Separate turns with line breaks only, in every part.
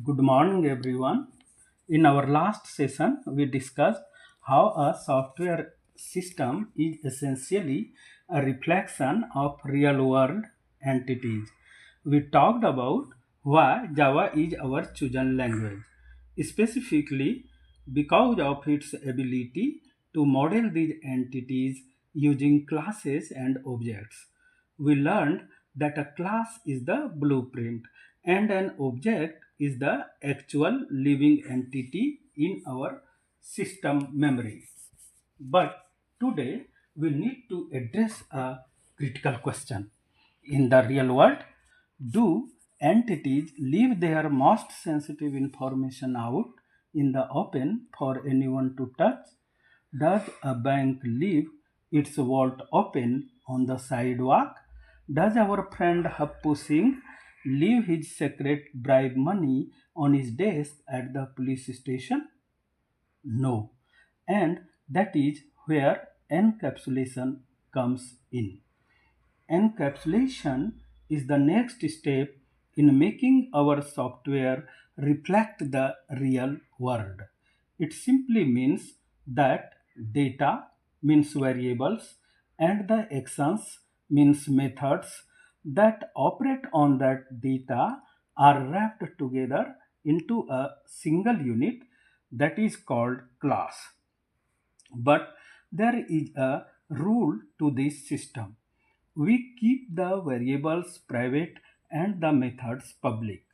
Good morning, everyone. In our last session, we discussed how a software system is essentially a reflection of real world entities. We talked about why Java is our chosen language, specifically because of its ability to model these entities using classes and objects. We learned that a class is the blueprint and an object is the actual living entity in our system memory. But today we need to address a critical question. In the real world, do entities leave their most sensitive information out in the open for anyone to touch? Does a bank leave its vault open on the sidewalk? Does our friend Happu Singh leave his secret bribe money on his desk at the police station? No. And that is where encapsulation comes in. Encapsulation is the next step in making our software reflect the real world. It simply means that data means variables and the actions means methods that operate on that data are wrapped together into a single unit that is called class. But there is a rule to this system. We keep the variables private and the methods public.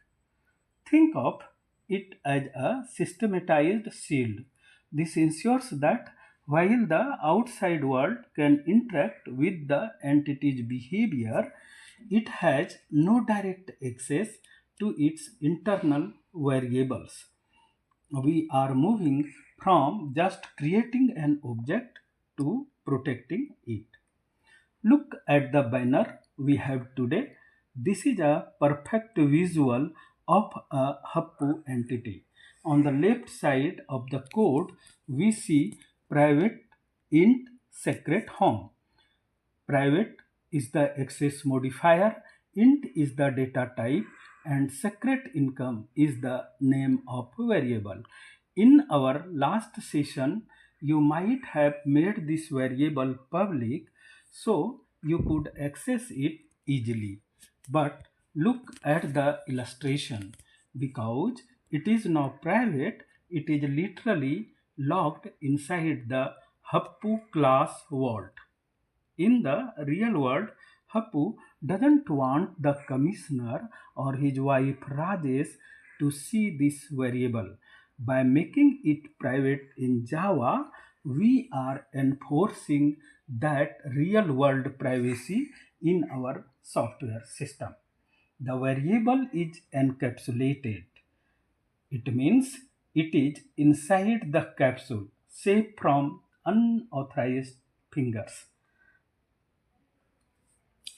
Think of it as a systematized shield. This ensures that while the outside world can interact with the entity's behavior, it has no direct access to its internal variables. We are moving from just creating an object to protecting it. Look at the banner we have today. This is a perfect visual of a Happu entity. On the left side of the code, we see private int secret home. Private is the access modifier, int is the data type, and secret income is the name of variable. In our last session, you might have made this variable public so you could access it easily. But look at the illustration. Because it is now private, it is literally locked inside the Happu class vault. In the real world, Hapu doesn't want the commissioner or his wife Rajesh to see this variable. By making it private in Java, we are enforcing that real world privacy in our software system. The variable is encapsulated. It means it is inside the capsule, safe from unauthorized fingers.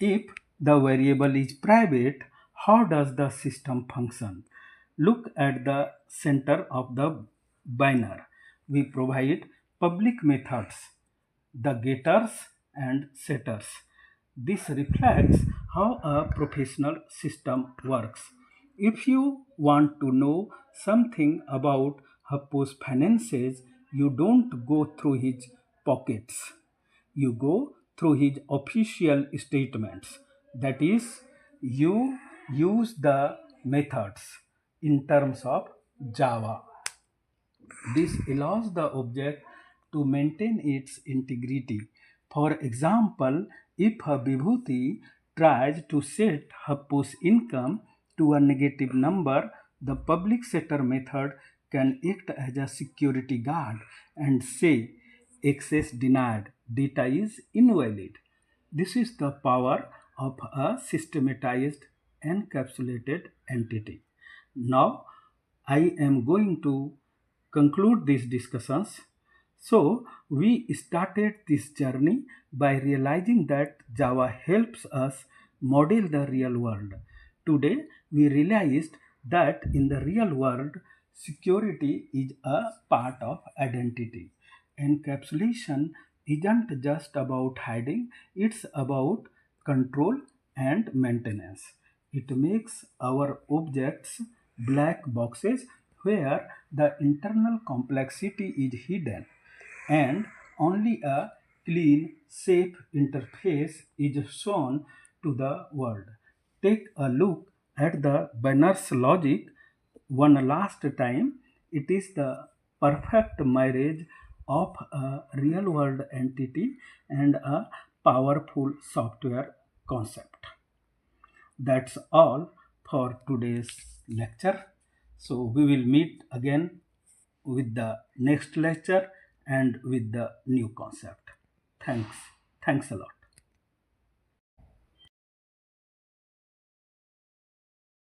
If the variable is private, how does the system function? Look at the center of the banner. We provide public methods, the getters and setters. This reflects how a professional system works. If you want to know something about Happu's finances, you don't go through his pockets. You go through his official statements. That is, you use the methods in terms of Java. This allows the object to maintain its integrity. For example, if a Vibhuti tries to set Happu's income to a negative number, the public setter method can act as a security guard and say access denied, data is invalid. This is the power of a systematized encapsulated entity. Now, I am going to conclude these discussions. So, we started this journey by realizing that Java helps us model the real world. Today, we realized that in the real world, security is a part of identity. Encapsulation isn't just about hiding, it's about control and maintenance. It makes our objects black boxes where the internal complexity is hidden and only a clean, safe interface is shown to the world. Take a look at the binary logic one last time. It is the perfect marriage of a real world entity and a powerful software concept. That's all for today's lecture. So we will meet again with the next lecture and with the new concept. Thanks. Thanks a lot.